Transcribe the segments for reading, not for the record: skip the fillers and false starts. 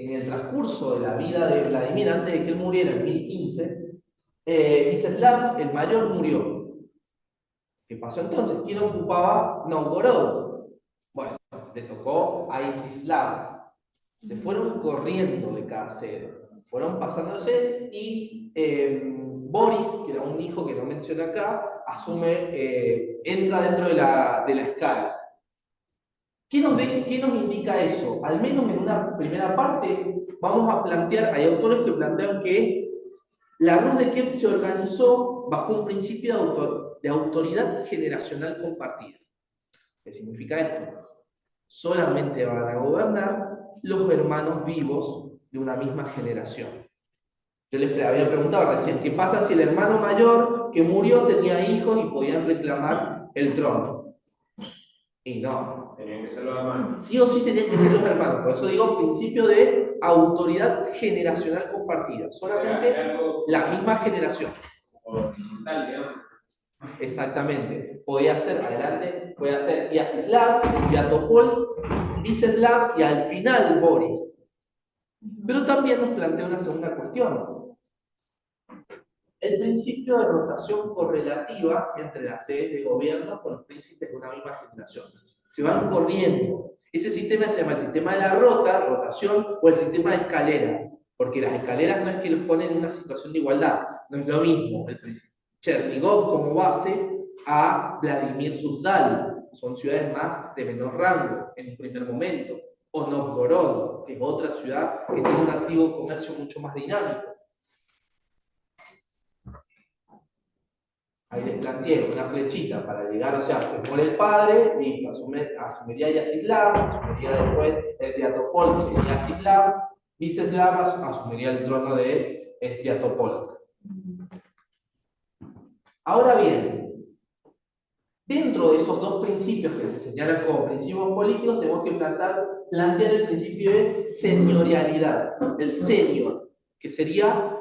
en el transcurso de la vida de Vladimir, antes de que él muriera en 1015, Iziaslav, el mayor, murió. ¿Qué pasó entonces? ¿Quién ocupaba Novgorod? Bueno, le tocó a Iziaslav. Se fueron corriendo de cada sede, fueron pasándose y Boris, que era un hijo que no menciona acá, entra dentro de la escala. ¿Qué nos indica eso? Al menos en una primera parte vamos a plantear, hay autores que plantean que la Rus de Kiev se organizó bajo un principio de autoridad generacional compartida. ¿Qué significa esto? Solamente van a gobernar los hermanos vivos de una misma generación. Yo les había preguntado recién, ¿qué pasa si el hermano mayor que murió tenía hijos y podían reclamar el trono? Y no. Tenían que ser los hermanos. Sí o sí tenían que ser los hermanos. Por eso digo principio de autoridad generacional compartida. Solamente la misma generación. Horizontal, digamos. Exactamente. Podía ser adelante, podía ser Yacislav, Sviatopol, Iziaslav y al final Boris. Pero también nos plantea una segunda cuestión. El principio de rotación correlativa entre las sedes de gobierno con los príncipes de una misma generación. Se van corriendo. Ese sistema se llama el sistema de la rotación, o el sistema de escalera. Porque las escaleras no es que los ponen en una situación de igualdad. No es lo mismo el príncipe Chernigov como base a Vladimir Suzdal. Son ciudades más de menor rango en un primer momento. O Novgorod, que es otra ciudad que tiene un activo comercio mucho más dinámico. Ahí les planteé una flechita para llegar, o sea, se muere el padre, y asumiría Yacislav, asumiría después Sviatopol, sería Yacislav, Viceslav asumiría el trono de Sviatopol. Ahora bien, dentro de esos dos principios que se señalan como principios políticos, tenemos que plantear el principio de señorialidad, el senior, que sería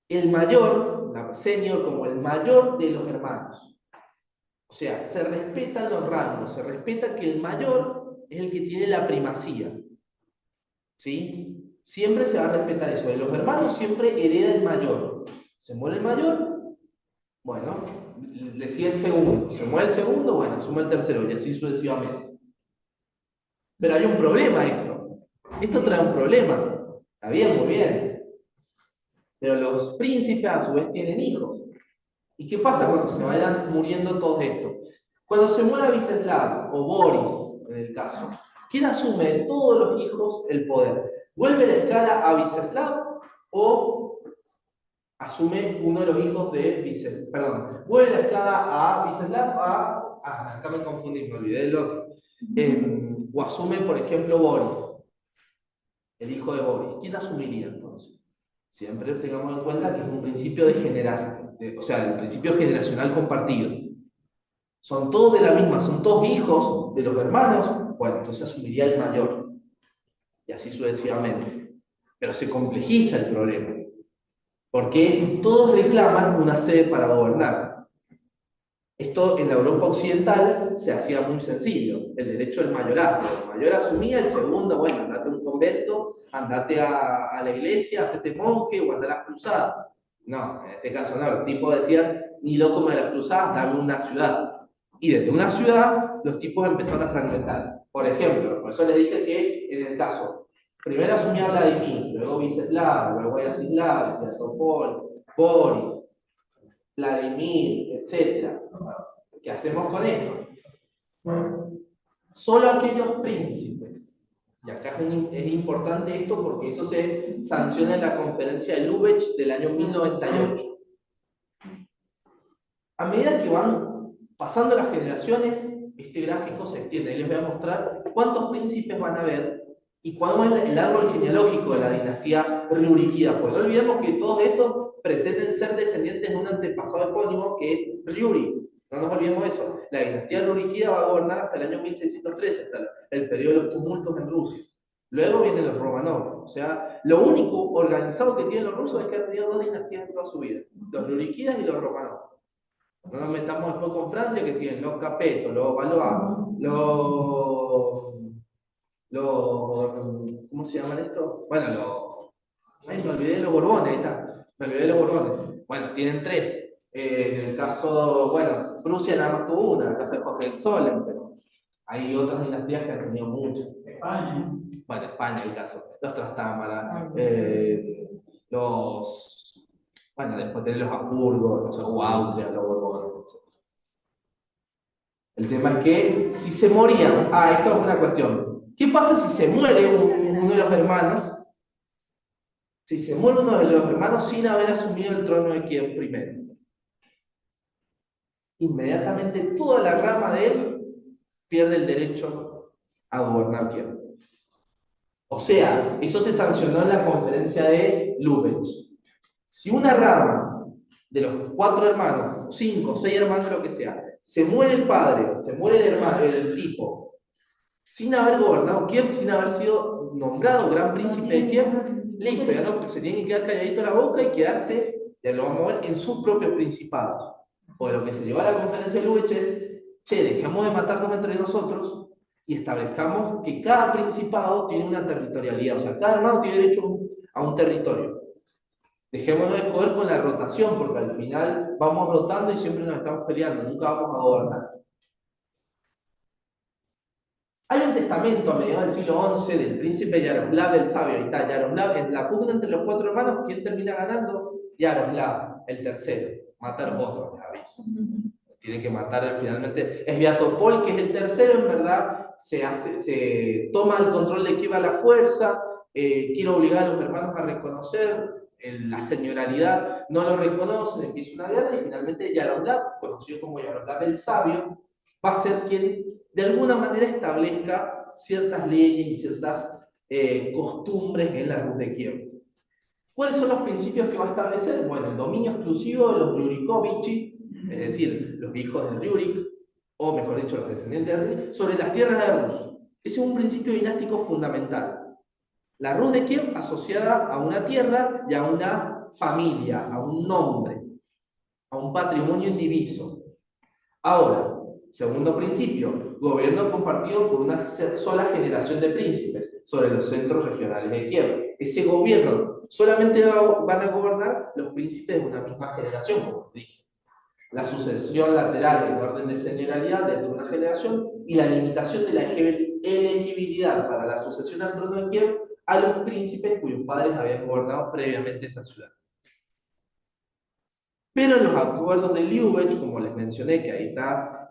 el mayor, la senior como el mayor de los hermanos. O sea, se respetan los rangos, se respeta que el mayor es el que tiene la primacía. ¿Sí? Siempre se va a respetar eso. De los hermanos siempre hereda el mayor. Se muere el mayor, bueno, le sigue el segundo. Se muere el segundo, bueno, suma el tercero y así sucesivamente. Pero hay un problema esto. Esto trae un problema. Está bien, muy bien. Pero los príncipes a su vez tienen hijos. ¿Y qué pasa cuando se vayan muriendo todos estos? Cuando se muera Viceslav o Boris, en el caso, ¿quién asume de todos los hijos el poder? ¿Vuelve la escala a Viceslav o asume uno de los hijos de Viceslav? Perdón, vuelve la escala a Viceslav acá me confundí, me olvidé del otro. O asume, por ejemplo, Boris, el hijo de Boris. ¿Quién asumiría entonces? Siempre tengamos en cuenta que es un principio de generación, o sea, el principio generacional compartido. Son todos de la misma, son todos hijos de los hermanos, bueno, entonces asumiría el mayor. Y así sucesivamente. Pero se complejiza el problema, porque todos reclaman una sede para gobernar. Esto en la Europa occidental se hacía muy sencillo, el derecho del mayorazgo. El mayor asumía, el segundo, bueno, andate a un convento, andate a la iglesia, hacete monje o andate a las cruzadas. No, en este caso no, los tipos decían, ni loco me de las cruzadas, dame una ciudad. Y desde una ciudad, los tipos empezaron a fragmentar. Por ejemplo, por eso les dije que en el caso, primero asumía Vladimir, luego Viceslav, luego Yacislav, Sviatopol, Boris, Vladimir, etc. ¿Qué hacemos con esto? Solo aquellos príncipes, y acá es importante esto porque eso se sanciona en la conferencia de Lübeck del año 1098. A medida que van pasando las generaciones, este gráfico se extiende. Y les voy a mostrar cuántos príncipes van a haber y cuál es el árbol genealógico de la dinastía Riurikida. Pues no olvidemos que todos estos pretenden ser descendientes de un antepasado epónimo que es Riuri. No nos olvidemos eso. La dinastía Riurikida va a gobernar hasta el año 1613, hasta el periodo de los tumultos en Rusia. Luego vienen los Romanov. O sea, lo único organizado que tienen los rusos es que han tenido dos dinastías en toda su vida: los Riurikidas y los Romanov. No nos metamos después con Francia, que tienen los Capetos, los Valois, los ¿cómo se llaman esto? Bueno, ay, me olvidé de los Borbones, ahí está. Me olvidé de los Borbones. Bueno, tienen tres. En el caso, bueno, Prusia nada más tuvo una, en el caso de Hohenzollern, pero hay otras dinastías que han tenido muchas. España. Bueno, España el caso. Los Trastámara, bueno, después tenés los Habsburgo, no sé, o Austria, los Borbones, etc. El tema es que si se morían, esto es una cuestión. ¿Qué pasa si se muere uno de los hermanos? Si se muere uno de los hermanos sin haber asumido el trono de Kiev primero, inmediatamente toda la rama de él pierde el derecho a gobernar Kiev. O sea, eso se sancionó en la conferencia de Lübeck. Si una rama de los 4 hermanos, 5, 6 hermanos, lo que sea, se muere el padre, se muere el hermano, el tipo, sin haber gobernado Kiev, sin haber sido nombrado gran príncipe de Kiev, listo, ya no, se tiene que quedar calladito la boca y quedarse, ya lo vamos a ver, en sus propios principados. Porque lo que se llevó a la conferencia de Lübeck es, che, dejemos de matarnos entre nosotros y establezcamos que cada principado tiene una territorialidad, o sea, cada hermano tiene derecho a un territorio. Dejémonos de joder con la rotación, porque al final vamos rotando y siempre nos estamos peleando, nunca vamos a gobernar. Hay un testamento a mediados del siglo XI del príncipe Yaroslav el Sabio. Ahí está, Yaroslav, en la pugna entre los 4 hermanos, ¿quién termina ganando? Yaroslav, el tercero. Mata a los otros, les aviso. Tiene que matar finalmente. Es Viatopol, que es el tercero, en verdad, se toma el control de Kiev a la fuerza, quiere obligar a los hermanos a reconocer la señorialidad, no lo reconocen, empieza una guerra y finalmente Yaroslav, conocido como Yaroslav el Sabio, va a ser quien de alguna manera establezca ciertas leyes y ciertas costumbres en la Rus de Kiev. ¿Cuáles son los principios que va a establecer? Bueno, el dominio exclusivo de los Rurikovichi, es decir, los hijos de Rurik, o mejor dicho, los descendientes de Rurik, sobre las tierras de Rus. Ese es un principio dinástico fundamental. La Rus de Kiev asociada a una tierra y a una familia, a un nombre, a un patrimonio indiviso. Ahora, segundo principio, gobierno compartido por una sola generación de príncipes sobre los centros regionales de Kiev. Ese gobierno solamente van a gobernar los príncipes de una misma generación, como os dije. La sucesión lateral en orden de señorialidad dentro de una generación y la limitación de la elegibilidad para la sucesión al trono de Kiev a los príncipes cuyos padres habían gobernado previamente esa ciudad. Pero en los acuerdos de Lübeck, como les mencioné, que ahí está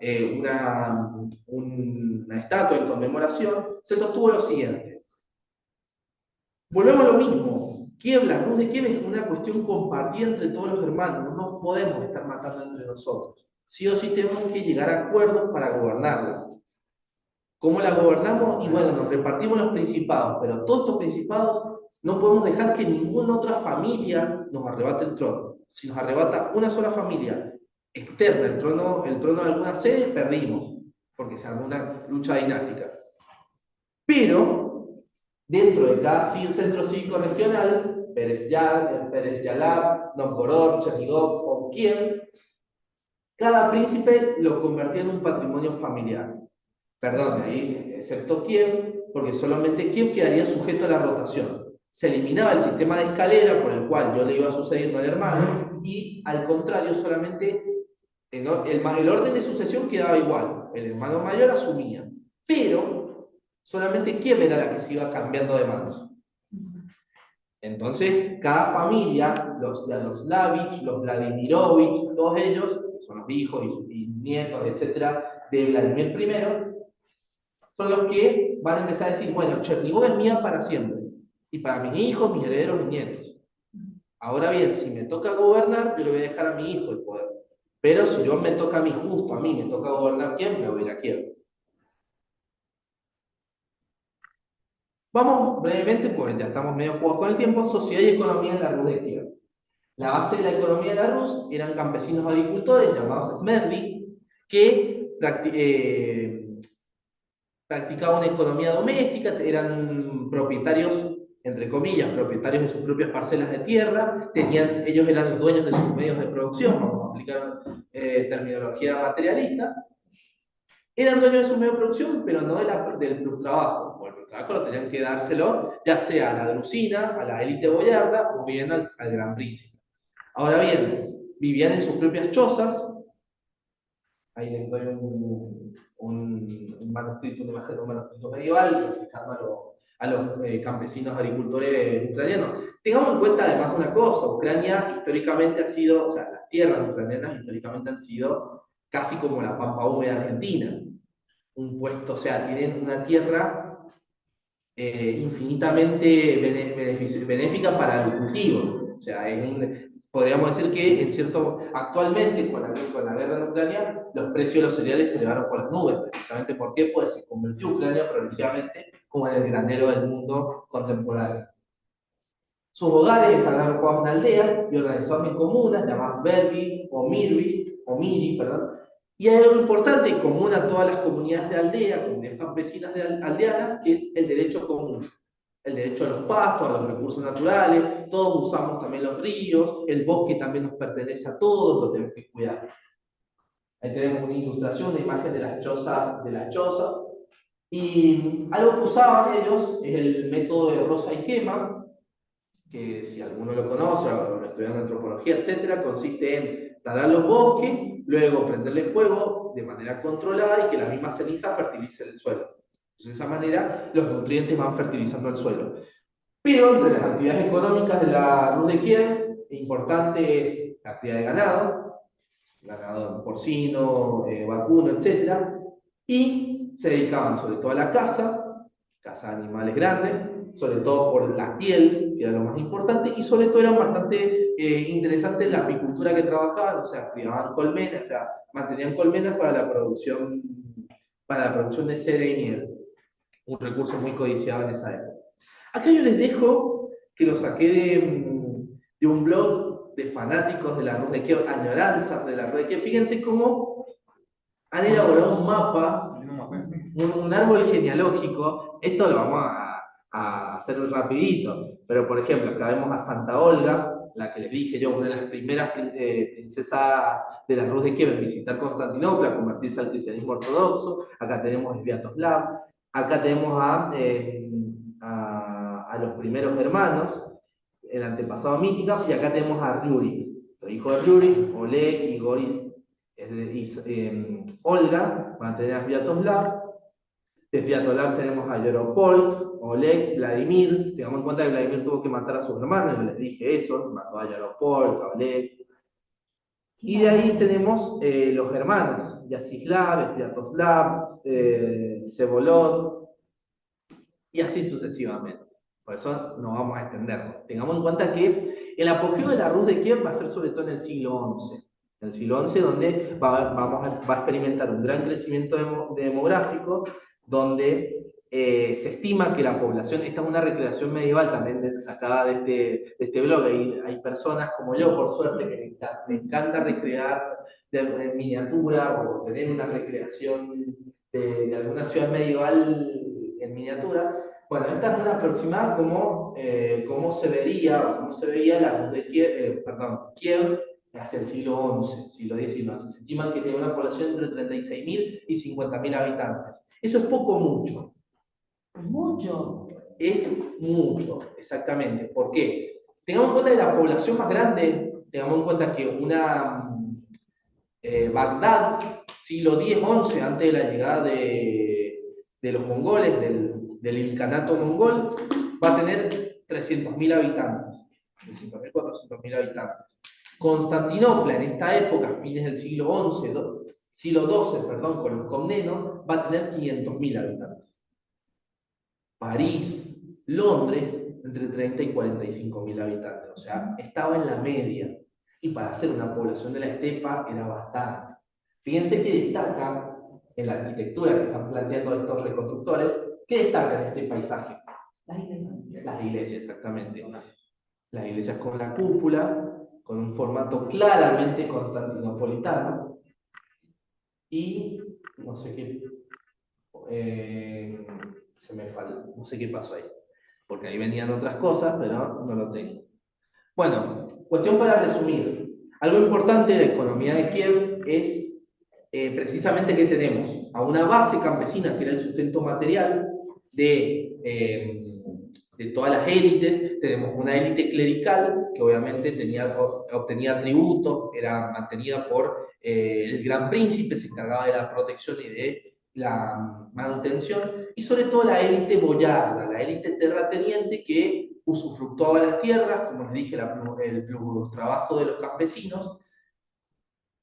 una estatua en conmemoración, se sostuvo lo siguiente. Volvemos a lo mismo. Kiev, la Rus de Kiev es una cuestión compartida entre todos los hermanos. No nos podemos estar matando entre nosotros. Sí o sí tenemos que llegar a acuerdos para gobernarla. ¿Cómo la gobernamos? Y bueno, nos repartimos los principados, pero todos estos principados no podemos dejar que ninguna otra familia nos arrebate el trono. Si nos arrebata una sola familia externa el trono de alguna sede, perdimos, porque se armó una lucha dinástica. Pero, dentro de cada centro cívico regional, Perezyalav, Novgorod, Chernigov o Kiev, cada príncipe lo convertía en un patrimonio familiar. Perdón, ahí, excepto Kiev, porque solamente Kiev quedaría sujeto a la rotación. Se eliminaba el sistema de escalera por el cual yo le iba sucediendo al hermano y al contrario, solamente el orden de sucesión quedaba igual. El hermano mayor asumía, pero solamente Kiev era la que se iba cambiando de manos. Entonces, cada familia, los Yaroslavich, los Vladimirovich, todos ellos, que son los hijos y nietos, etcétera, de Vladimir I, son los que van a empezar a decir, bueno, Chernigov es mía para siempre, y para mis hijos, mis herederos, mis nietos. Ahora bien, si me toca gobernar, yo le voy a dejar a mi hijo el poder. Pero si yo me toca a mí, justo a mí, me toca gobernar quién, me voy a ir a Kiev. Vamos brevemente, pues ya estamos medio jugados con el tiempo, sociedad y economía en la Rus de Kiev. La base de la economía de la Rus eran campesinos agricultores llamados Smerdi, que practicaban una economía doméstica, eran propietarios, entre comillas, propietarios de sus propias parcelas de tierra, ellos eran los dueños de sus medios de producción, vamos a aplicar terminología materialista, Eran dueños de su medio de producción, pero no del plus trabajo. O el plus trabajo lo tenían que dárselo, ya sea a la drusina, a la élite boyarda o bien al gran príncipe. Ahora bien, vivían en sus propias chozas. Ahí les doy un manuscrito, una imagen de un manuscrito medieval, explicando a los campesinos agricultores ucranianos. Tengamos en cuenta además una cosa, Ucrania históricamente ha sido, o sea, las tierras ucranianas históricamente han sido casi como la pampa húmeda argentina. Un puesto, o sea, tienen una tierra infinitamente benéfica para el cultivo. O sea, podríamos decir que actualmente con la guerra en Ucrania, los precios de los cereales se elevaron por las nubes. Precisamente ¿por qué? Pues se convirtió Ucrania progresivamente como en el granero del mundo contemporáneo. Sus hogares están agrupados en aldeas y organizados en comunas llamadas Verbi o Mirvi, o Miri, perdón. Y hay algo importante en común a todas las comunidades de aldea, comunidades campesinas aldeanas, que es el derecho común. El derecho a los pastos, a los recursos naturales, todos usamos también los ríos, el bosque también nos pertenece a todos, lo tenemos que cuidar. Ahí tenemos una ilustración, una imagen de las chozas. Y algo que usaban ellos es el método de roza y quema, que si alguno lo conoce o lo estudia en antropología, etcétera, consiste en talar los bosques, luego prenderle fuego de manera controlada y que la misma ceniza fertilice el suelo. Entonces, de esa manera, los nutrientes van fertilizando el suelo. Pero entre las actividades económicas de la Rus de Kiev, importante es la actividad de ganado porcino, vacuno, etcétera, y se dedicaban sobre todo a la caza de animales grandes, sobre todo por la piel, que era lo más importante, y sobre todo eran bastante interesantes la apicultura que trabajaban, o sea, criaban colmenas, o sea, mantenían colmenas para la producción de cera y miel, un recurso muy codiciado en esa época. Acá yo les dejo que lo saqué de un blog de fanáticos de la Rus de Kiev, añoranzas de la Rus de Kiev. Fíjense cómo han elaborado un mapa, un árbol genealógico. Esto lo vamos a hacer rapidito, pero por ejemplo, acá vemos a Santa Olga, la que les dije yo, una de las primeras princesas de la Rus de Kiev en visitar Constantinopla, convertirse al cristianismo ortodoxo. Acá tenemos a Sviatoslav, acá tenemos a los primeros hermanos, el antepasado mítico, y acá tenemos a Rurik, los hijos de Rurik, Oleg, Igor y Olga, van a tener a Sviatoslav. De Sviatoslav tenemos a Yaropolk, Oleg, Vladimir. Tengamos en cuenta que Vladimir tuvo que matar a sus hermanos, les dije eso, mató a Yaropolk, a Oleg. Y de ahí tenemos los hermanos, Yacislav, Sviatoslav, Sevolod, y así sucesivamente. Por eso no vamos a extendernos. Tengamos en cuenta que el apogeo de la Rus de Kiev va a ser sobre todo en el siglo XI. En el siglo XI, donde va a experimentar un gran crecimiento demográfico, donde se estima que la población, esta es una recreación medieval también sacada de este blog, hay personas como yo, por suerte, que me encanta recrear en miniatura o tener una recreación de alguna ciudad medieval en miniatura. Bueno, esta es una aproximada como cómo se veía la Rus de Kiev, Kiev hacia el siglo XI, siglo XIX. Se estima que tiene una población entre 36.000 y 50.000 habitantes. Eso es poco o mucho. Mucho. Es mucho, exactamente. ¿Por qué? Tengamos en cuenta que la población más grande, tengamos en cuenta que Bagdad, siglo X-XI, antes de la llegada de los mongoles, del ilcanato mongol, va a tener 300.000 habitantes, 300.000, 400.000 habitantes. Constantinopla, en esta época, fines del siglo XII, perdón, con los comnenos, va a tener 500.000 habitantes. París, Londres, entre 30 y 45.000 habitantes, o sea, estaba en la media. Y para hacer una población de la estepa era bastante. Fíjense que destaca en la arquitectura que están planteando estos reconstructores, ¿qué destaca en este paisaje? Las iglesias. Las iglesias, exactamente. Las iglesias con la cúpula, con un formato claramente constantinopolitano, y no sé qué, no sé qué pasó ahí, porque ahí venían otras cosas, pero no lo tengo. Bueno, cuestión para resumir. Algo importante de la economía de Kiev es precisamente que tenemos a una base campesina que era el sustento material de todas las élites. Tenemos una élite clerical que obviamente obtenía tributos, era mantenida por el gran príncipe, se encargaba de la protección y de la manutención, y sobre todo la élite boyarda, la élite terrateniente que usufructuaba las tierras, como les dije, los trabajos de los campesinos.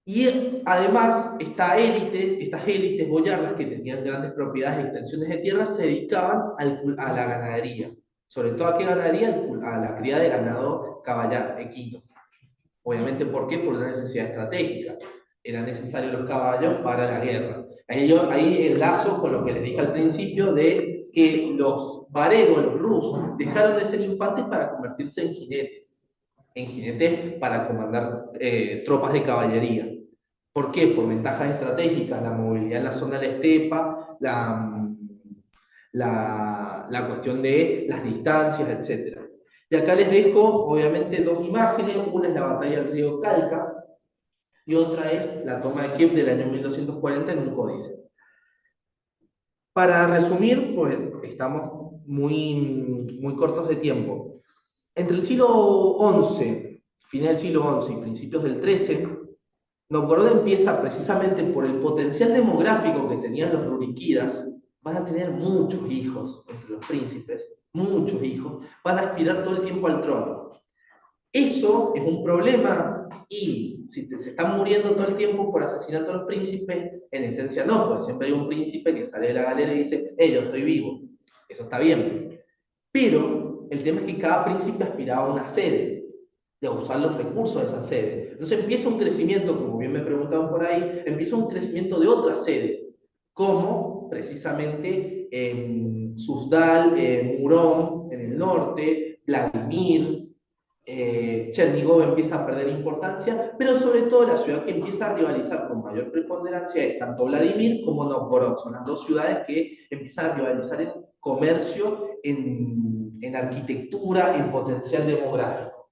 Y además, estas élites boyardas que tenían grandes propiedades y extensiones de tierra, se dedicaban a la ganadería. Sobre todo a qué ganadería, a la cría de ganado caballar, equino. Obviamente, ¿por qué? Por una necesidad estratégica. Eran necesarios los caballos para la guerra. Ahí enlazo con lo que les dije al principio de que los varegos, los rusos, dejaron de ser infantes para convertirse en jinetes para comandar tropas de caballería. ¿Por qué? Por ventajas estratégicas, la movilidad en la zona de la estepa, la cuestión de las distancias, etc. Y acá les dejo, obviamente, dos imágenes. Una es la batalla del río Calca y otra es la toma de Kiev del año 1240 en un códice. Para resumir, pues estamos muy cortos de tiempo. Entre el siglo XI, final del siglo XI y principios del XIII, Novgorod empieza precisamente por el potencial demográfico que tenían los rurikidas. Van a tener muchos hijos entre los príncipes, muchos hijos, van a aspirar todo el tiempo al trono. Eso es un problema, y si se están muriendo todo el tiempo por asesinato a los príncipes, en esencia no, porque siempre hay un príncipe que sale de la galera y dice, yo estoy vivo. Eso está bien. Pero el tema es que cada príncipe aspiraba a una sede, y a usar los recursos de esa sede. Entonces empieza un crecimiento, como bien me preguntaban por ahí, empieza un crecimiento de otras sedes, como precisamente Suzdal, Murón en el norte, Vladimir, Chernigov empieza a perder importancia, pero sobre todo la ciudad que empieza a rivalizar con mayor preponderancia es tanto Vladimir como Novgorod. Son las dos ciudades que empiezan a rivalizar en comercio, en arquitectura, en potencial demográfico.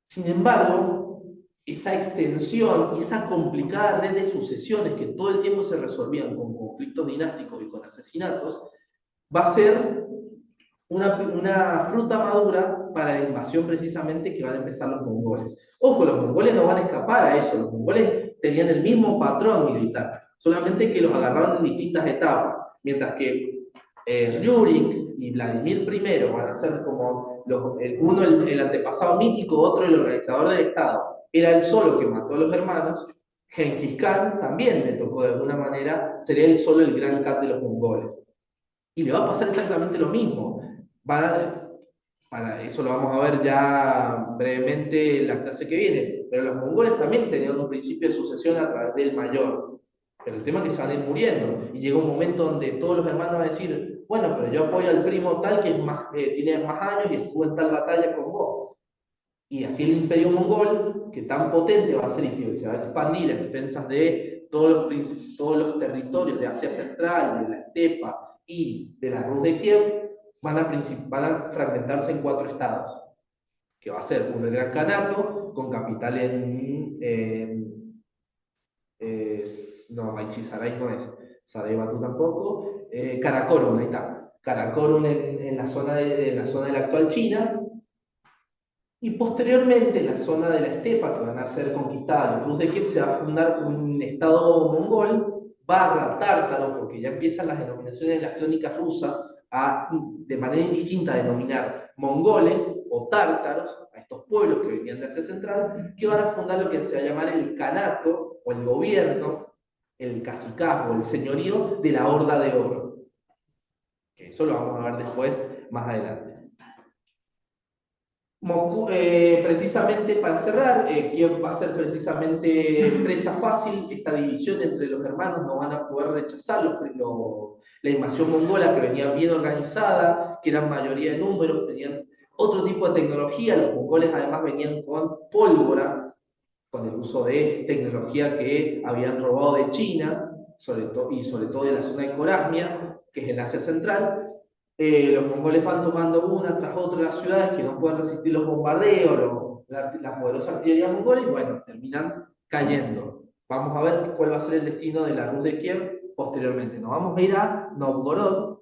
Sin embargo, esa extensión y esa complicada red de sucesiones que todo el tiempo se resolvían con conflictos dinásticos y con asesinatos, va a ser una fruta madura para la invasión precisamente que van a empezar los mongoles. Ojo, los mongoles no van a escapar a eso, los mongoles tenían el mismo patrón militar, solamente que los agarraron en distintas etapas, mientras que Rurik y Vladimir I van a ser como uno el antepasado mítico, otro el organizador del Estado. Era él solo que mató a los hermanos. Genghis Khan también le tocó de alguna manera, sería él solo el gran Khan de los mongoles. Y le va a pasar exactamente lo mismo. Para eso lo vamos a ver ya brevemente en la clase que viene, pero los mongoles también tenían un principio de sucesión a través del mayor. Pero el tema es que se van a ir muriendo, y llega un momento donde todos los hermanos van a decir, bueno, pero yo apoyo al primo tal que tiene más años y estuvo en tal batalla con vos. Y así el imperio mongol, que tan potente va a ser y que se va a expandir a expensas de todos los territorios de Asia Central, de la estepa y de la Rus de Kiev, van a fragmentarse en 4 estados, que va a ser un gran Kanato, con capital no, Aichisaray no es, Saraybatu tampoco, Karakorum, ahí está, Karakorum en la zona de la actual China, y posteriormente en la zona de la estepa, que van a ser conquistadas los Rus de Kiev, se va a fundar un estado mongol barra tártaro, porque ya empiezan las denominaciones de las crónicas rusas de manera indistinta denominar mongoles o tártaros a estos pueblos que venían de Asia Central, que van a fundar lo que se va a llamar el Kanato, o el gobierno, el cacicazgo, el señorío de la Horda de Oro. Que eso lo vamos a ver después, más adelante. Moscú, precisamente para cerrar, Kiev va a ser precisamente presa fácil. Esta división entre los hermanos no van a poder rechazar la invasión mongola, que venía bien organizada, que eran mayoría de números, tenían otro tipo de tecnología. Los mongoles además venían con pólvora, con el uso de tecnología que habían robado de China, sobre todo de la zona de Corasmia, que es en Asia Central. Los mongoles van tomando una tras otra las ciudades que no pueden resistir los bombardeos, la poderosa artillería mongola, y bueno, terminan cayendo. Vamos a ver cuál va a ser el destino de la Rus de Kiev posteriormente. Nos vamos a ir a Novgorod,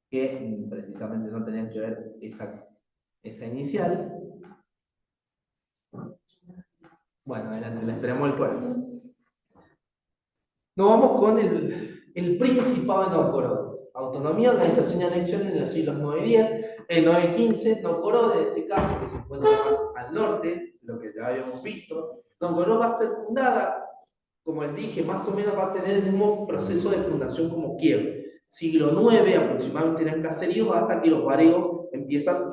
que precisamente no tenían que ver esa inicial. Bueno, adelante, la esperamos el cuerpo. Nos vamos con el Principado de Novgorod. Autonomía, organización y anexión en los siglos 9-10, 9-15. Novgorod, en este caso, que se encuentra más al norte, lo que ya habíamos visto. Novgorod va a ser fundada, como les dije, más o menos va a tener el mismo proceso de fundación como Kiev. Siglo IX, aproximadamente eran caseríos, hasta que los varegos empiezan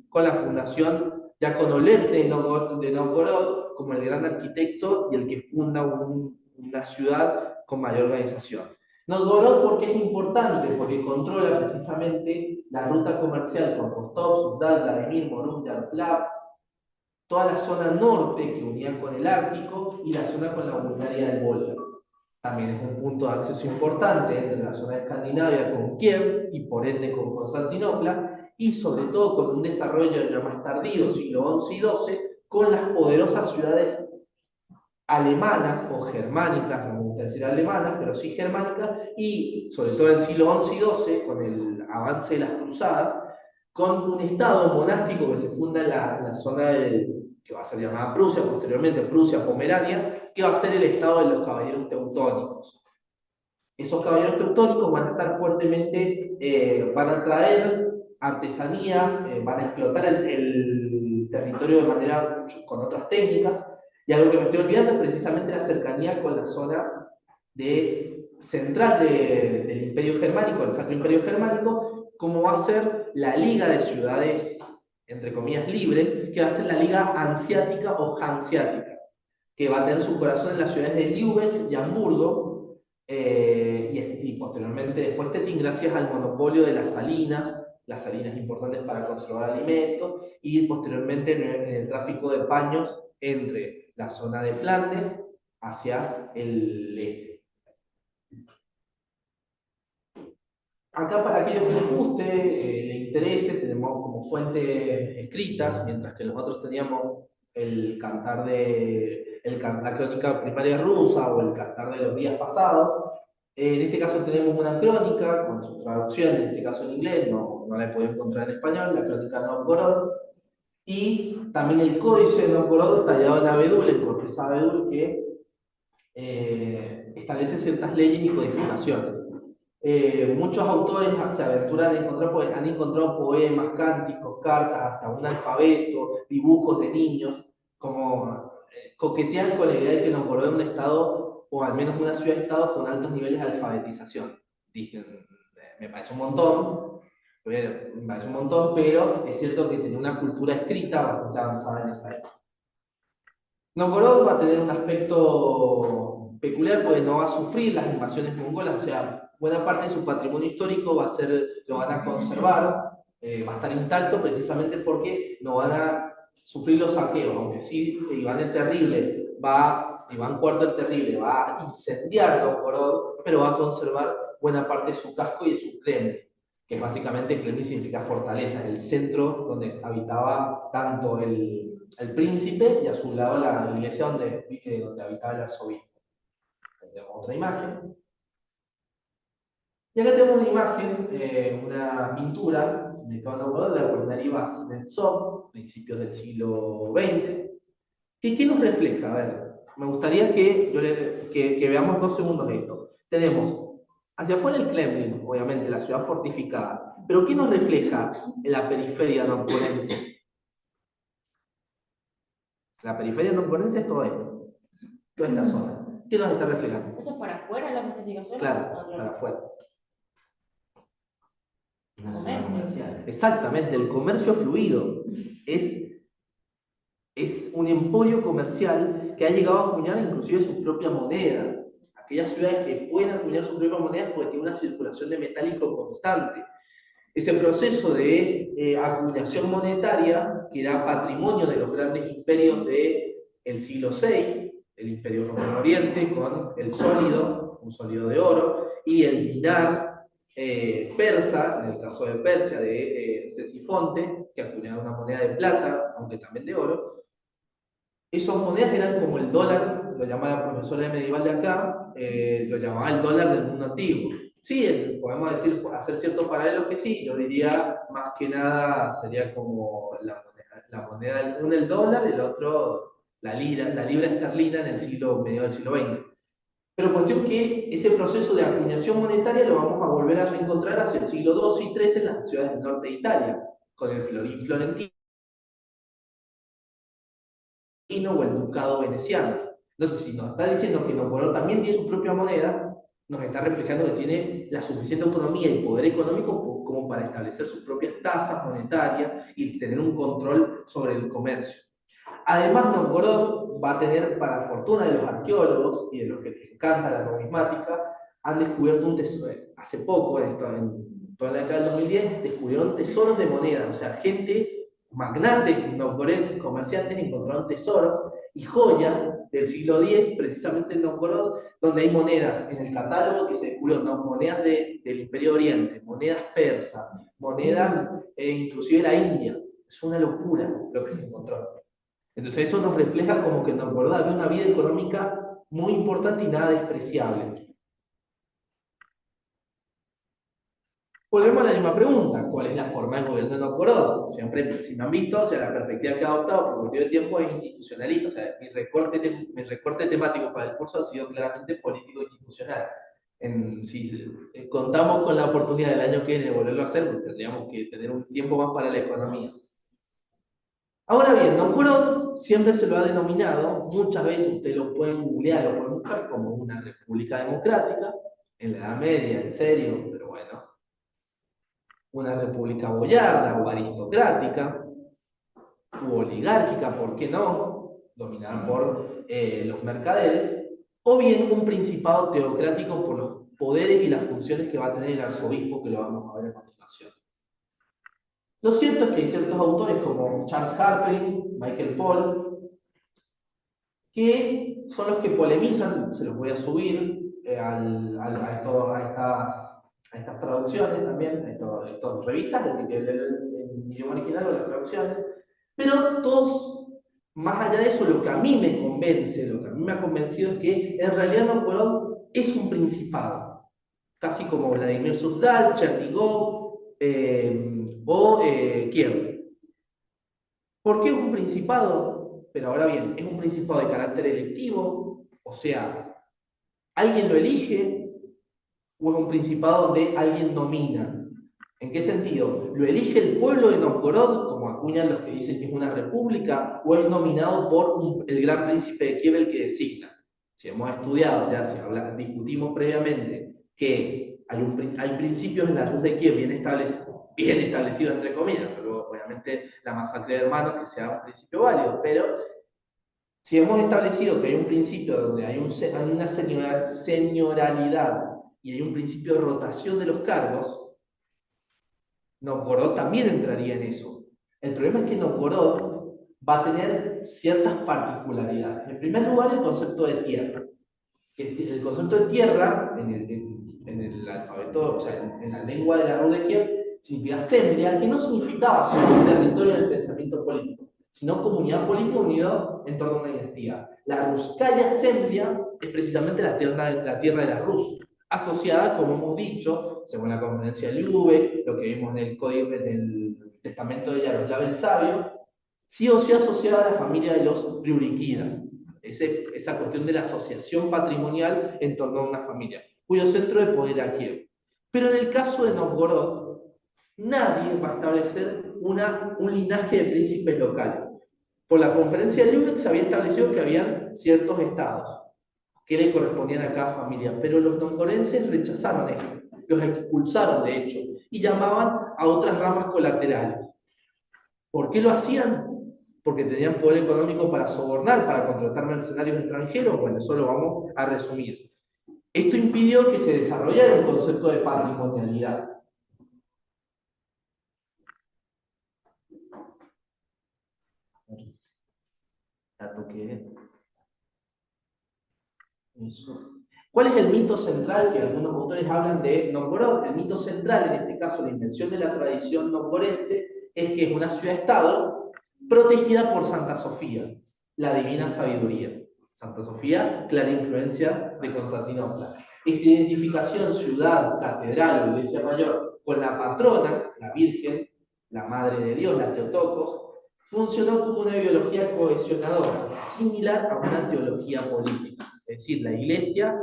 con la fundación, ya con Oleg de Novgorod como el gran arquitecto y el que funda una ciudad con mayor organización. Novgorod, ¿por qué es importante? Porque controla precisamente la ruta comercial con Rostov, Suzdal, Vladimir, Morun, Yaroslavl, toda la zona norte que unía con el Ártico y la zona con la Bulgaria del Volga. También es un punto de acceso importante entre la zona de Escandinavia con Kiev y por ende con Constantinopla, y sobre todo con un desarrollo ya más tardío, siglo XI y XII, con las poderosas ciudades alemanas o germánicas, no me gusta decir alemanas, pero sí germánicas, y sobre todo en el siglo XI y XII, con el avance de las cruzadas, con un estado monástico que se funda en la zona que va a ser llamada Prusia, posteriormente Prusia Pomerania, que va a ser el estado de los caballeros teutónicos. Esos caballeros teutónicos van a estar fuertemente, van a traer artesanías, van a explotar el territorio de manera con otras técnicas, y algo que me estoy olvidando es precisamente la cercanía con la zona central del Imperio Germánico, el Sacro Imperio Germánico, como va a ser la Liga de Ciudades, entre comillas, libres, que va a ser la Liga Hanseática o Hanseática, que va a tener su corazón en las ciudades de Lübeck y Hamburgo, y posteriormente después Stettin, gracias al monopolio de las salinas importantes para conservar alimentos, y posteriormente en el tráfico de paños entre la zona de Flandes hacia el este. Acá, para aquellos que les guste, le interese, tenemos como fuentes escritas, mientras que nosotros teníamos el cantar la crónica primaria rusa o el cantar de los días pasados. En este caso tenemos una crónica con su traducción, en este caso en inglés, no la he podido encontrar en español, la crónica de Novgorod, y también el códice de Novgorod tallado en abedul, el corteza abedul, que establece ciertas leyes y codificaciones. Muchos autores se aventuran a encontrar, pues, han encontrado poemas, cánticos, cartas, hasta un alfabeto, dibujos de niños, como coquetean con la idea de que Novgorod es un estado, o al menos una ciudad-estado, con altos niveles de alfabetización. Dije, me parece un montón, pero es cierto que tenía una cultura escrita bastante avanzada en esa época. Novgorod va a tener un aspecto peculiar porque no va a sufrir las invasiones mongolas, o sea, buena parte de su patrimonio histórico lo van a conservar, va a estar intacto precisamente porque no van a sufrir los saqueos, aunque sí Iván el Terrible Iván IV el Terrible va a incendiar Novgorod, pero va a conservar buena parte de su casco y de su Kremlin, que básicamente Kremlin significa fortaleza, el centro donde habitaba tanto el príncipe y a su lado la iglesia donde habitaba el arzobispo. Tenemos otra imagen. Y acá tenemos una imagen, una pintura de Novgorod de Apollinario Kuznetsov, principios del siglo XX. ¿Qué nos refleja? A ver, me gustaría que veamos 2 segundos esto. Tenemos hacia afuera el Kremlin, obviamente, la ciudad fortificada. Pero ¿qué nos refleja en la periferia novgorense? La periferia novgorense es todo esto, toda esta zona. ¿Qué nos está reflejando? ¿Eso es para afuera la justificación? Claro, para afuera. Una zona comercial. Exactamente, el comercio fluido es un emporio comercial que ha llegado a acuñar inclusive su propia moneda. Aquellas ciudades que pueden acuñar su propia moneda porque tiene una circulación de metálico constante. Ese proceso de acuñación monetaria, que era patrimonio de los grandes imperios del siglo VI, el Imperio Romano Oriente, con el sólido, un sólido de oro, y el dinar persa, en el caso de Persia, de Cesifonte, que acuñaba una moneda de plata, aunque también de oro, Esas monedas eran como el dólar, lo llamaba la profesora de medieval de acá, lo llamaba el dólar del mundo antiguo. Sí, podemos decir, hacer ciertos paralelos que sí, yo diría más que nada sería como la moneda, uno el dólar, el otro la libra esterlina en el siglo medio del siglo XX. Pero cuestión que ese proceso de acuñación monetaria lo vamos a volver a reencontrar hacia el siglo II y III en las ciudades del norte de Italia, con el florín florentino o el ducado veneciano. Entonces, si nos está diciendo que Novgorod también tiene su propia moneda, nos está reflejando que tiene la suficiente autonomía y poder económico como para establecer sus propias tasas monetarias y tener un control sobre el comercio. Además, Novgorod va a tener, para fortuna de los arqueólogos y de los que les encanta la numismática, han descubierto un tesoro. Hace poco, en toda la década del 2010, descubrieron tesoros de monedas. O sea, gente, magnates novgorenses, comerciantes, encontraron tesoros y joyas del siglo X, precisamente en Novgorod, donde hay monedas en el catálogo que se descubrió, ¿no? Monedas del Imperio Oriente, monedas persas, monedas inclusive de la India. Es una locura lo que se encontró. Entonces eso nos refleja como que en Novgorod había una vida económica muy importante y nada despreciable. Volvemos a la misma pregunta, ¿cuál es la forma de gobierno de Novgorod? Siempre, si me han visto, o sea, la perspectiva que he adoptado por cuestión de tiempo es institucionalista, o sea, mi recorte temático para el curso ha sido claramente político-institucional. Si contamos con la oportunidad del año que viene de volverlo a hacer, pues tendríamos que tener un tiempo más para la economía. Ahora bien, Novgorod siempre se lo ha denominado, muchas veces ustedes lo pueden googlear, lo pueden buscar como una república democrática, en la Edad Media, en serio, pero bueno, una república boyarda o aristocrática, u oligárquica, ¿por qué no? Dominada por los mercaderes, o bien un principado teocrático por los poderes y las funciones que va a tener el arzobispo, que lo vamos a ver a continuación. Lo cierto es que hay ciertos autores como Charles Harpelin, Michael Paul, que son los que polemizan, se los voy a subir a estas traducciones también, a estas revistas, el que quiere leer en idioma original o las traducciones, pero todos, más allá de eso, lo que a mí me convence, lo que a mí me ha convencido es que en realidad Novgorod es un principado, casi como Vladimir Suzdal, Chernígov Kiev. ¿Por qué es un principado? Pero ahora bien, es un principado de carácter electivo, o sea, ¿alguien lo elige o es un principado donde alguien nomina? ¿En qué sentido? ¿Lo elige el pueblo de Novgorod, como acuñan los que dicen que es una república, o es nominado por el gran príncipe de Kiev el que designa? Si hemos estudiado, ya discutimos previamente que hay principios en la Rus de Kiev bien establecidos entre comillas, salvo obviamente la masacre de hermanos que sea un principio válido, pero si hemos establecido que hay un principio donde hay una señorialidad y hay un principio de rotación de los cargos, Novgorod también entraría en eso. El problema es que Novgorod va a tener ciertas particularidades. En primer lugar, el concepto de tierra. El concepto de tierra, en el alfabeto, o sea, en la lengua de la Rus de Kiev, significa Semlia, que no significaba solo territorio del pensamiento político, sino comunidad política unida en torno a una identidad. La Ruskaya Semlia es precisamente la tierra de la Rus, asociada, como hemos dicho, según la conferencia de Lübeck, lo que vimos en el código, en el testamento de Yaroslav el Sabio, sí o sí asociada a la familia de los Riurikidas, esa cuestión de la asociación patrimonial en torno a una familia, cuyo centro de poder era Kiev. Pero en el caso de Novgorod, nadie va a establecer un linaje de príncipes locales. Por la conferencia de Lübeck se había establecido que habían ciertos estados que le correspondían a cada familia, pero los novgorenses rechazaron esto, los expulsaron de hecho, y llamaban a otras ramas colaterales. ¿Por qué lo hacían? Porque tenían poder económico para sobornar, para contratar mercenarios extranjeros. Bueno, eso lo vamos a resumir. Esto impidió que se desarrollara un concepto de patrimonialidad. ¿Cuál es el mito central que algunos autores hablan de Novgorod? El mito central, en este caso la invención de la tradición novgorense, es que es una ciudad-estado protegida por Santa Sofía. la divina sabiduría. Santa Sofía, clara influencia de Constantinopla. Esta identificación ciudad, catedral o iglesia mayor con la patrona, la Virgen, la Madre de Dios, la Teotocos, funcionó como una ideología cohesionadora, similar a una teología política. Es decir, la iglesia,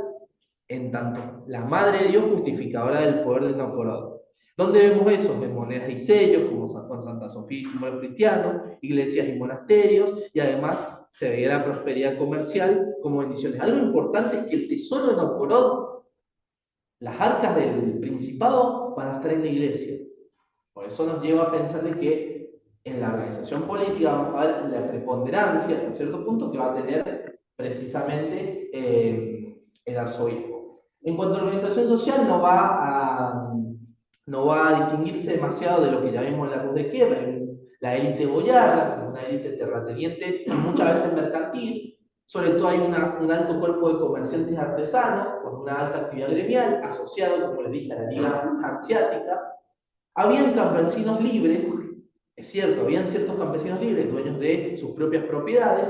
en tanto la Madre de Dios, justificadora del poder de Novgorod. ¿Dónde vemos eso? En monedas y sellos, como con Santa Sofía y símbolos cristianos, iglesias y monasterios, y además se veía la prosperidad comercial como bendiciones. Algo importante es que el tesoro de Novgorod, las arcas del principado, van a estar en la iglesia. Por eso nos lleva a pensar de que en la organización política vamos a ver la preponderancia, hasta cierto punto, que va a tener precisamente el arzobispo. En cuanto a la organización social, no va a distinguirse demasiado de lo que ya vimos en la Cruz de Kiev, la élite boyarda, una élite terrateniente y muchas veces mercantil. Sobre todo hay un alto cuerpo de comerciantes artesanos, con una alta actividad gremial, asociado, como les dije, a la Liga Hanseática. Habían campesinos libres, es cierto, habían ciertos campesinos libres, dueños de sus propias propiedades,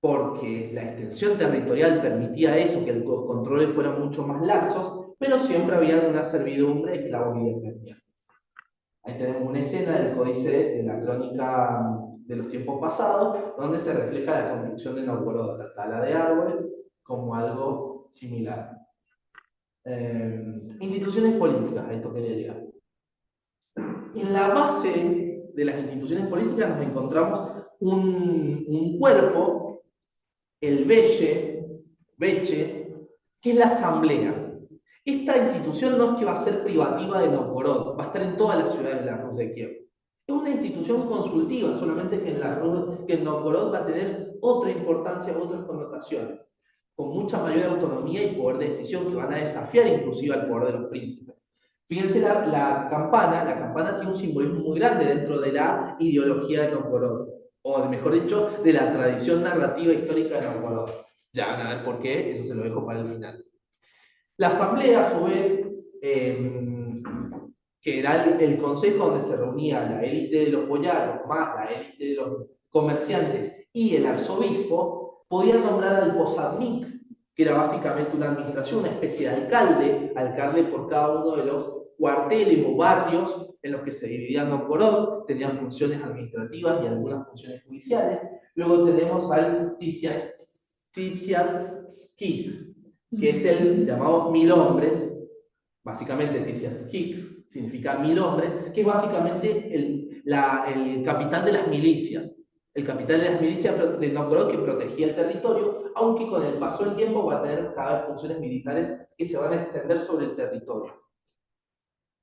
porque la extensión territorial permitía eso, que los controles fueran mucho más laxos, pero siempre había una servidumbre de esclavos independientes. Ahí tenemos una escena del códice de la crónica de los tiempos pasados, donde se refleja la construcción de Novgorod, la tala de árboles, como algo similar. Instituciones políticas, a esto quería llegar. En la base de las instituciones políticas nos encontramos un cuerpo, el Veche, que es la asamblea. Esta institución no es que va a ser privativa de Novgorod, va a estar en todas las ciudades de la Rus de Kiev. Es una institución consultiva, solamente que en Novgorod va a tener otra importancia, otras connotaciones, con mucha mayor autonomía y poder de decisión que van a desafiar inclusive al poder de los príncipes. Fíjense la campana tiene un simbolismo muy grande dentro de la ideología de Novgorod, o mejor dicho, de la tradición narrativa histórica de Novgorod. Ya van a ver por qué, eso se lo dejo para el final. La asamblea, a su vez, que era el consejo donde se reunía la élite de los boyaros, más la élite de los comerciantes y el arzobispo, podía nombrar al posadnik, que era básicamente una administración, una especie de alcalde por cada uno de los cuarteles o barrios en los que se dividían Novgorod, tenían funciones administrativas y algunas funciones judiciales. Luego tenemos al Tiziatsky, que es el llamado 1000 hombres, básicamente Tiziatsky significa 1000 hombres, que es básicamente el capitán de las milicias. El capitán de las milicias de Novgorod que protegía el territorio, aunque con el paso del tiempo va a tener cada vez funciones militares que se van a extender sobre el territorio.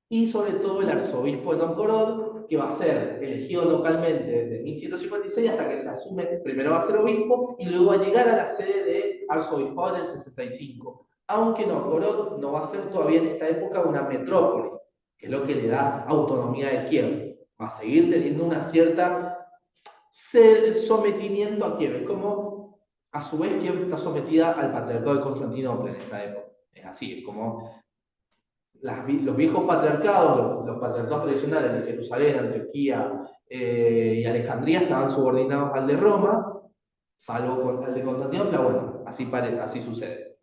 Y sobre todo el arzobispo de Novgorod, que va a ser elegido localmente desde 1156 hasta que se asume, primero va a ser obispo y luego va a llegar a la sede de arzobispado en el 65. Aunque Novgorod no va a ser todavía en esta época una metrópoli, que es lo que le da autonomía de Kiev. Va a seguir teniendo una cierta sometimiento a Kiev. Es como, a su vez, Kiev está sometida al patriarcado de Constantinopla en esta época. Es así, es como los viejos patriarcados, los patriarcados tradicionales de Jerusalén, Antioquía y Alejandría estaban subordinados al de Roma, salvo al de Constantinopla. Bueno, así sucede.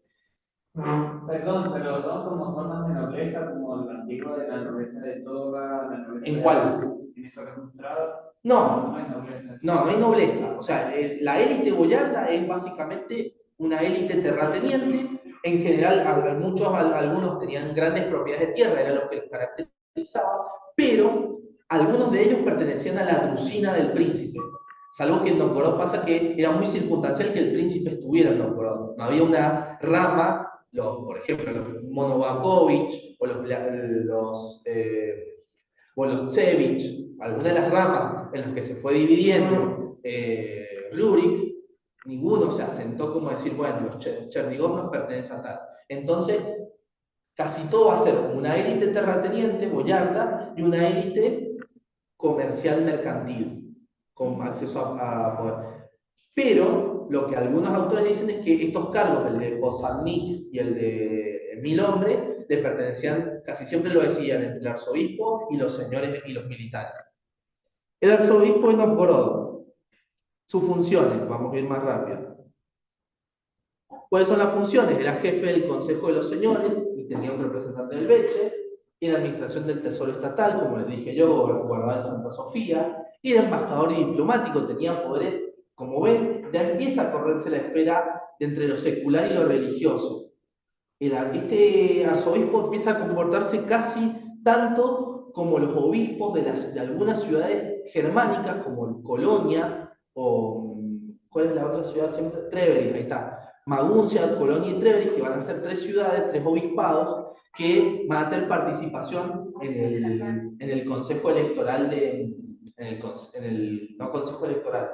Perdón, pero son como formas de nobleza, como el antiguo de la nobleza de toga, la nobleza ¿En de cuál? ¿En esto registrado? No, No hay nobleza. no hay nobleza. O sea, la élite boyarda es básicamente una élite terrateniente. En general, algunos tenían grandes propiedades de tierra, era lo que los caracterizaba, pero algunos de ellos pertenecían a la drucina del príncipe. Salvo que en Novgorod pasa que era muy circunstancial que el príncipe estuviera en Novgorod. No había una rama, por ejemplo, los Monovakovich o los Tsevich, algunas de las ramas en las que se fue dividiendo Rurik, ninguno se asentó como decir, bueno, los Chernigov nos pertenecen a tal. Entonces, casi todo va a ser una élite terrateniente, boyarda, y una élite comercial mercantil, con acceso a poder. Pero lo que algunos autores dicen es que estos cargos, el de Posadnik y el de 1000 hombres, le pertenecían, casi siempre lo decían, entre el arzobispo y los señores y los militares. El arzobispo de Novgorod, Sus funciones, vamos a ir más rápido. ¿Cuáles son las funciones? Era jefe del Consejo de los Señores y tenía un representante del Beche. Era administración del Tesoro Estatal, como les dije yo, guardaba en Santa Sofía. Era embajador y diplomático, tenía poderes, como ven, ya empieza a correrse la esfera de entre lo secular y lo religioso. Este arzobispo empieza a comportarse casi tanto como los obispos de algunas ciudades germánicas, como Colonia o, ¿cuál es la otra ciudad siempre? Treveris, ahí está. Maguncia, Colonia y Treveris, que van a ser 3 ciudades, 3 obispados, que van a tener participación en el consejo electoral no consejo electoral,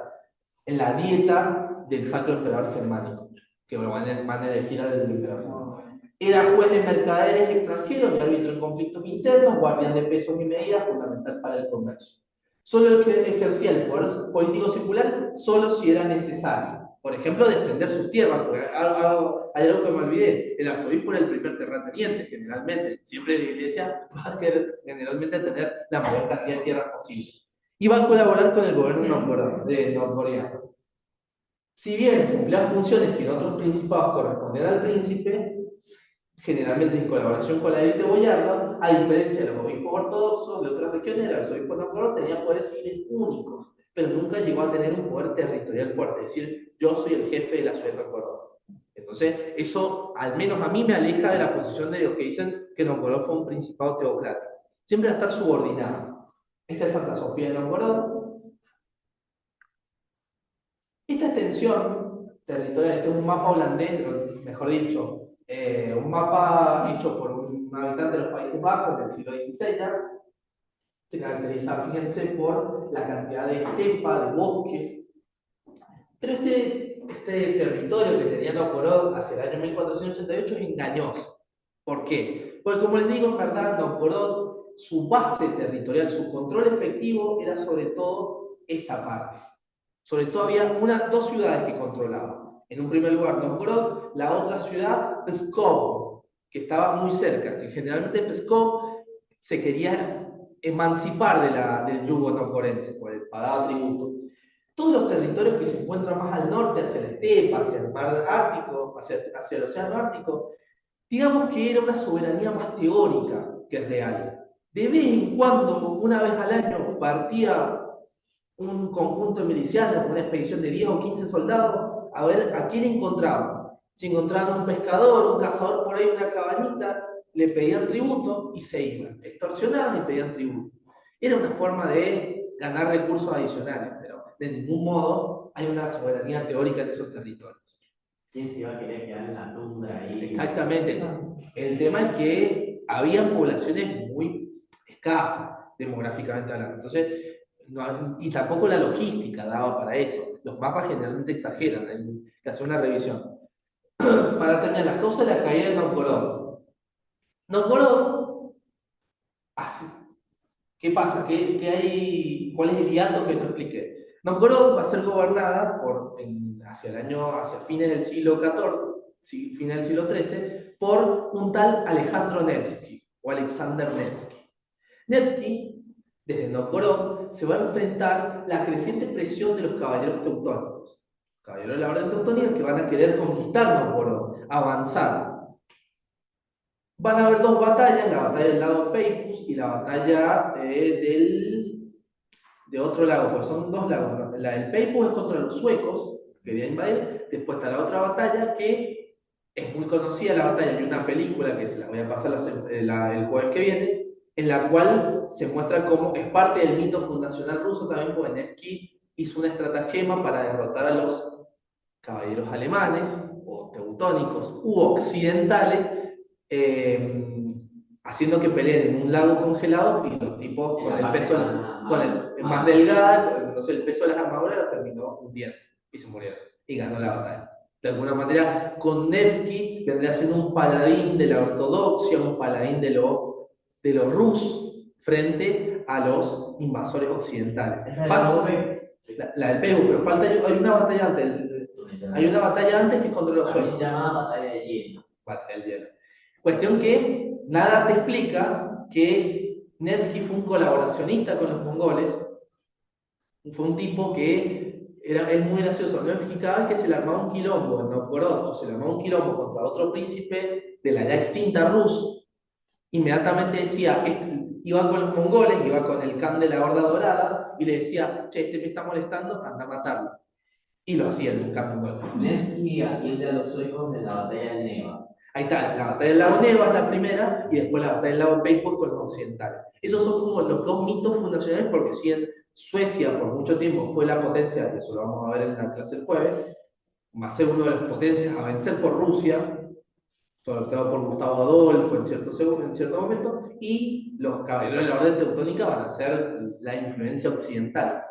en la dieta del Sacro Emperador Germánico, que van a elegir al emperador. Era juez de mercaderes extranjeros y árbitro en conflictos internos, guardián de pesos y medidas, fundamental para el comercio. Solo ejercía el poder político secular solo si era necesario. Por ejemplo, defender sus tierras, porque hay algo que me olvidé. El arzobispo era el primer terrateniente, generalmente. Siempre la iglesia va a querer generalmente tener la mayor cantidad de tierras posible. Y va a colaborar con el gobierno norcoreano. Si bien cumplía funciones que en otros principados correspondían al príncipe, generalmente en colaboración con la élite boyarda, a diferencia de los obispos ortodoxos de otras regiones, el arzobispo novgorod tenía poderes civiles únicos, pero nunca llegó a tener un poder territorial fuerte, es decir, yo soy el jefe de la ciudad de Novgorod. Entonces, eso al menos a mí me aleja de la posición de los que dicen que Novgorod fue un principado teocrático. Siempre va a estar subordinado. Esta es Santa Sofía de Novgorod. Esta extensión territorial, este es un mapa holandés, mejor dicho, un mapa hecho por un habitante de los Países Bajos del siglo XVI, se caracteriza, fíjense, por la cantidad de estepa, de bosques, pero este territorio que tenía Novgorod hacia el año 1488 es engañoso. ¿Por qué? Porque como les digo, en verdad, Novgorod, su base territorial, su control efectivo era sobre todo esta parte. Sobre todo había dos ciudades que controlaban. En un primer lugar Novgorod, la otra ciudad Pskov, que estaba muy cerca, que generalmente Pskov se quería emancipar del yugo novgorense, por el pagado tributo. Todos los territorios que se encuentran más al norte, hacia la estepa, hacia el mar Ártico, hacia el océano Ártico, digamos que era una soberanía más teórica que real. De vez en cuando, una vez al año, partía un conjunto miliciano con una expedición de 10 o 15 soldados a ver a quién encontraban. Si encontraban un pescador, un cazador por ahí en una cabañita, le pedían tributo y se iban. Extorsionaban y pedían tributo. Era una forma de ganar recursos adicionales, pero de ningún modo hay una soberanía teórica en esos territorios. Sí, se iba a querer quedar en la tundra ahí. Exactamente. El tema es que había poblaciones muy escasas, demográficamente hablando. Entonces, y tampoco la logística daba para eso. Los mapas generalmente exageran, hay que hacer una revisión. Para terminar, las causas de la caída de Novgorod. Novgorod, así. ¿Qué pasa? ¿Cuál es el hiato que no expliqué? Novgorod va a ser gobernada hacia fines del siglo XIV, fines del siglo XIII, por un tal Alejandro Nevsky, o Alexander Nevsky. Nevsky, desde Novgorod, se va a enfrentar la creciente presión de los caballeros teutónicos. Caballeros de la Orden Teutónica que van a querer conquistar Novgorod, avanzar. Van a haber 2 batallas, la batalla del lago Peipus y la batalla de otro lago, pues son 2 lagos, ¿no? La del Peipus es contra los suecos, que querían invadir, después está la otra batalla que es muy conocida, la batalla, hay una película que se la voy a pasar el jueves que viene, en la cual se muestra cómo es parte del mito fundacional ruso también, porque Nevsky hizo una estratagema para derrotar a los caballeros alemanes, o teutónicos, u occidentales, haciendo que peleen en un lago congelado y los tipos con el peso más delgada, entonces el peso de las armaduras los terminó hundiendo y se murieron y ganó la batalla. De alguna manera, con Nevsky vendría siendo un paladín de la ortodoxia, un paladín de lo rus frente a los invasores occidentales. La del Peipus, pero hay una batalla antes. Hay una batalla antes que es contra los suecos. Llamada batalla de hielo. Batalla del hielo. Cuestión que nada te explica que Nevsky fue un colaboracionista con los mongoles, fue un tipo que es muy gracioso, ¿no? Y cada vez que se le armaba un quilombo en Novgorod o se le armaba un quilombo contra otro príncipe de la ya extinta Rus, inmediatamente decía, iba con los mongoles, iba con el Khan de la Horda Dorada y le decía, che, este me está molestando, anda a matarlo. Y lo hacía el Khan mongol. Nevsky atiende a los suecos en la batalla de Neva. Ahí está, la batalla del lago Neva es la primera y después la batalla del lago Peipus con los occidentales. Esos son como los dos mitos fundacionales porque si en Suecia por mucho tiempo fue la potencia, que eso lo vamos a ver en la clase el jueves, va a ser una de las potencias a vencer por Rusia, sobre todo por Gustavo Adolfo en cierto momento, y los caballeros de la Orden Teutónica van a ser la influencia occidental.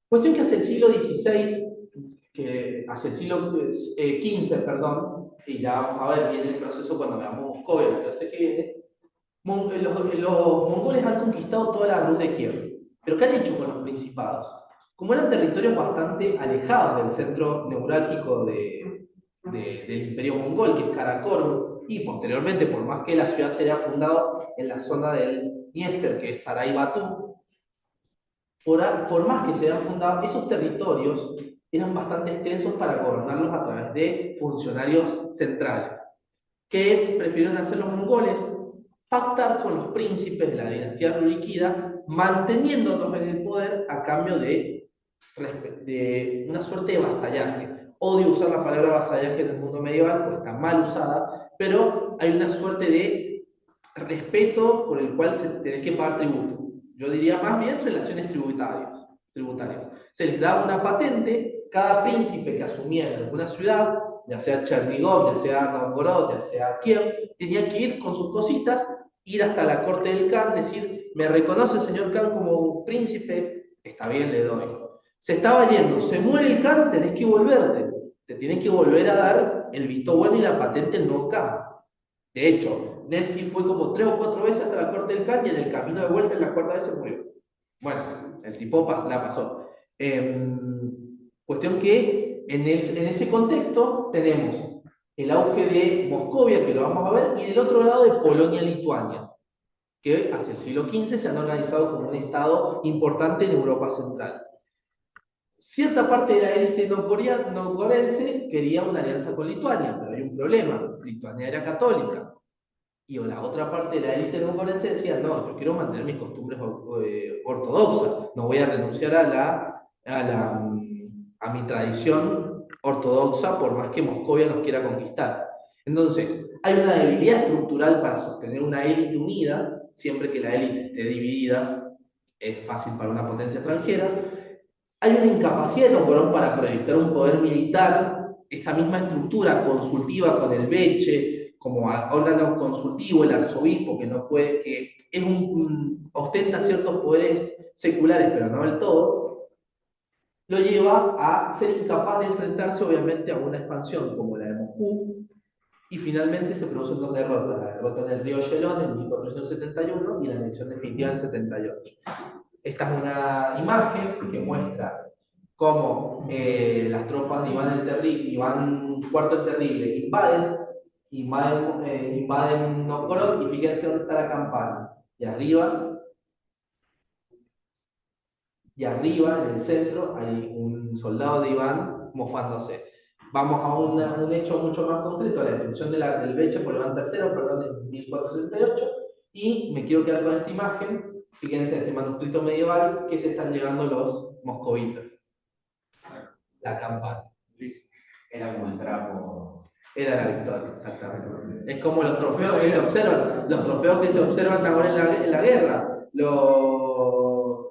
Cuestión que hacia el siglo XVI, que hacia el siglo XV, perdón, y ya vamos a ver bien el proceso cuando veamos Moscovia, la clase que viene, los mongoles han conquistado toda la Rus de Kiev. ¿Pero qué han hecho con los principados? Como eran territorios bastante alejados del centro neurálgico del imperio mongol, que es Karakorum, y posteriormente, por más que la ciudad se haya fundado en la zona del Dniester, que es Sarai Batu, por más que se hayan fundado, esos territorios eran bastante extensos para gobernarlos a través de funcionarios centrales. ¿Qué prefirieron hacer los mongoles? Pactar con los príncipes de la dinastía rurikida, manteniéndolos en el poder a cambio de una suerte de vasallaje. Odio usar la palabra vasallaje en el mundo medieval porque está mal usada, pero hay una suerte de respeto por el cual se tiene que pagar tributo. Yo diría más bien relaciones tributarias. Se les daba una patente, cada príncipe que asumía en alguna ciudad, ya sea Chernigov, ya sea Novgorod, ya sea Kiev, tenía que ir con sus cositas, ir hasta la corte del Khan, decir, me reconoce el señor Khan como un príncipe, está bien, le doy. Se estaba yendo, se muere el Khan, tenés que volverte, te tienen que volver a dar el visto bueno y la patente del nuevo Khan. De hecho, Nevsky fue como 3 o 4 veces hasta la corte del Khan y en el camino de vuelta en la cuarta vez se murió. Bueno, el tipo la pasó. Cuestión que en ese contexto tenemos el auge de Moscovia, que lo vamos a ver, y del otro lado de Polonia-Lituania, que hacia el siglo XV se han organizado como un estado importante en Europa Central. Cierta parte de la élite novgorense quería una alianza con Lituania, pero hay un problema, Lituania era católica. Y la otra parte de la élite novgorense decía, no, yo quiero mantener mis costumbres ortodoxas, no voy a renunciar a mi tradición ortodoxa por más que Moscovia nos quiera conquistar. Entonces, hay una debilidad estructural para sostener una élite unida, siempre que la élite esté dividida, es fácil para una potencia extranjera. Hay una incapacidad de Novgorod para proyectar un poder militar, esa misma estructura consultiva con el Veche, como órgano consultivo, el arzobispo, que no puede, que es ostenta ciertos poderes seculares, pero no del todo, lo lleva a ser incapaz de enfrentarse, obviamente, a una expansión como la de Moscú, y finalmente se producen dos derrotas, la derrota en el río Yelón en 1471 y la anexión definitiva en 78. Esta es una imagen que muestra cómo las tropas de Iván el Terrible, Iván IV el Terrible, invaden Novgorod, y fíjense dónde está la campana. Y arriba, en el centro, hay un soldado de Iván mofándose. Vamos a un hecho mucho más concreto, la destrucción del Veche por Iván III, perdón, en 1478, y me quiero quedar con esta imagen. Fíjense, este manuscrito medieval que se están llevando los moscovitas. La campana. Era como el trapo. Era la victoria, exactamente. Es como los trofeos que se observan ahora en la guerra. Los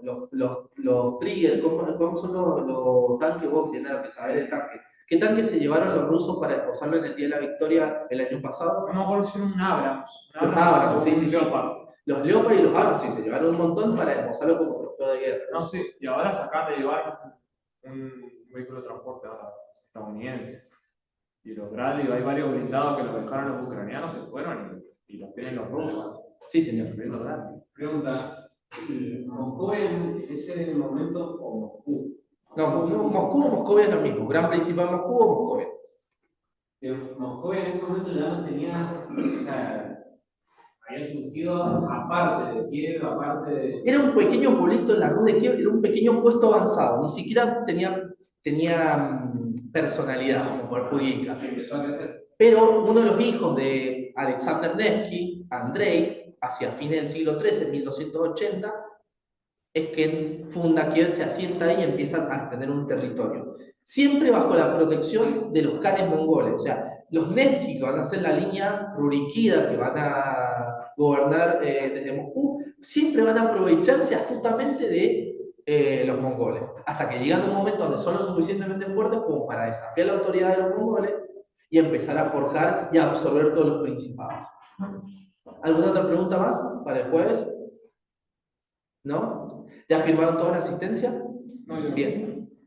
triggers, ¿cómo son los tanques? Vos que sabés de tanques. ¿Qué tanques se llevaron los rusos para esposarlo en el Día de la Victoria el año pasado? No me acuerdo si era un Abrams. Los Abrams, sí, sí. Leopard. Los Leopard y los Abrams, sí, se llevaron un montón para esposarlo como trofeo de guerra. No sé, y ahora se acaban de llevar un vehículo de transporte estadounidense. Y los Bradley, hay varios blindados que los dejaron los ucranianos, se fueron y los tienen los rusos. Sí, señor. Los Bradley. Pregunta, ¿Moscovia en ese momento o Moscú? No, Moscú o Moscovia es lo mismo. Gran Principado de Moscú o Moscovia. Moscovia en ese momento ya no tenía, o sea, había surgido aparte de Kiev, aparte de... Era un pequeño pueblito en la Rus de Kiev, era un pequeño puesto avanzado, ni siquiera tenía personalidad como poder jurídica. que empezó a crecer. Pero uno de los hijos de Alexander Nevsky, Andrei, hacia fines del siglo XIII, en 1280, es que funda Kiev, se asienta ahí y empieza a tener un territorio. Siempre bajo la protección de los khanes mongoles. O sea, los Nevsky, que van a hacer la línea rurikida, que van a gobernar desde Moscú, siempre van a aprovecharse astutamente de los mongoles. Hasta que llegan a un momento donde son lo suficientemente fuertes como para desafiar la autoridad de los mongoles y empezar a forjar y a absorber todos los principados. ¿Alguna otra pregunta más para el jueves? ¿No? ¿Ya firmaron toda la asistencia? No, yo no. Bien.